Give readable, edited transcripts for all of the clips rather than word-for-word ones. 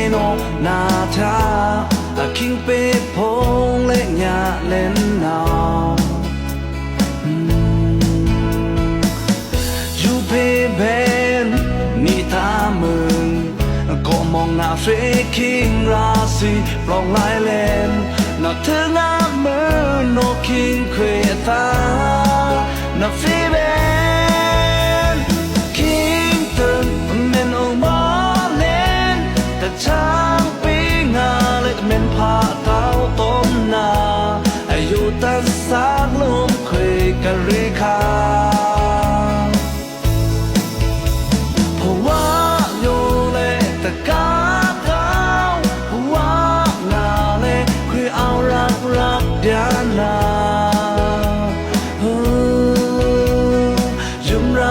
โนนาทาคิงเปพงเล่ญาเล่นนาอยู่เพเบนนี่ตามึงก็มองหน้าเฟคิงราศีปลองลายเล่นน่าเธอหน้ามือโนคิงเควตาน่าฟีเบนคิงตึงเป็นองค์มาเล่นแต่ช้างปีงาเลยเป็นผ้าเต้าต้มนาอายุตันสากลมเคยกันริคาเพราะว่าโยเลแต่กาเต้าเพราะว่านาเลคุยเอารักเดียนายุ่มไร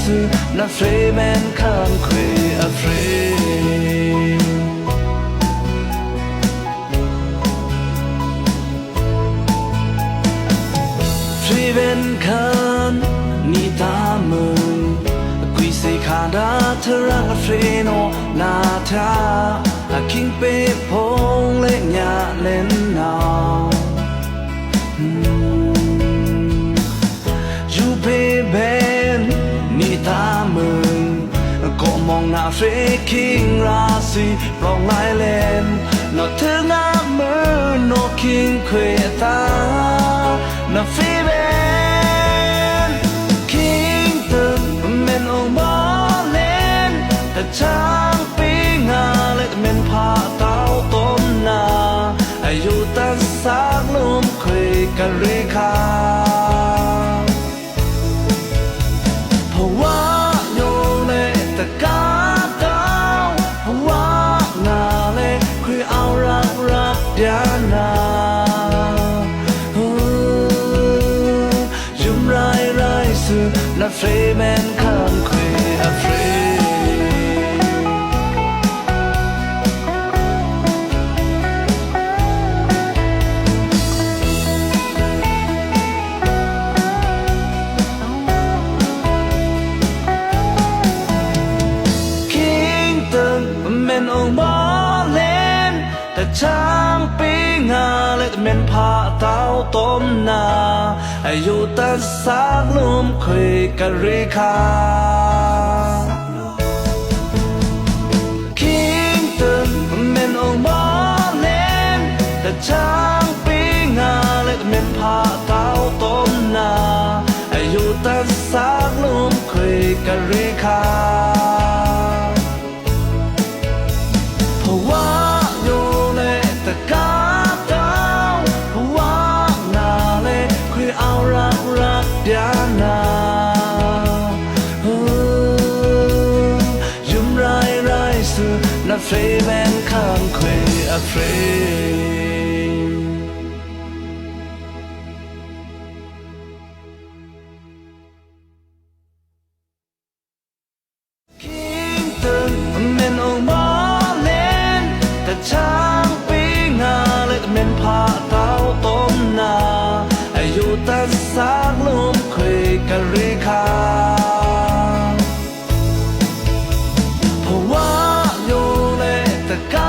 สื่อน่าเฟรแมนข้างคุยอเฟรเป็นคันนี่ตามึงกุยเสคาดาเธอรักเฟรโนนาทาคิงเปพงเล่ญาเล่นนาอยู่เพเบนนี่ตามึงก็มองหน้าเฟรคิงราศีปลองลายเล่นน่าเธอหน้ามือโนคิงเควตาน่าฟีเบช้างปีงาและเป็นผ้าเต้าต้มนาอายุตันสากลมเคยกันริคาเพราะว่าโยเลแต่กาเต้าเพราะว่านาเลคุยเอารักเดียนายุ่มไรสื่อน่าเฟรแมนข้างคุยอเฟรเป็นองค์มาเล่นแต่ช้างปีงาและเป็นผ้าเต้าต้มนาอายุตันสากลมเคยกันริคาคิงตึงเป็นองค์มาเล่นแต่ช้างปีงาและเป็นผ้าเต้าต้มนาอายุตันสากลมเคยกันริคากาเต้าเพราะว่านาเลคุยเอารักเดียนายุ่มไรสื่อน่าเฟรแมนข้างคุยอเฟรคิงตึงเป็นองค์มาเล่นแต่ช้างเป็นผ้าเต้าต้มนาอายุตันสากลมเคยกันริคาเพราะว่าโยเลแต่กา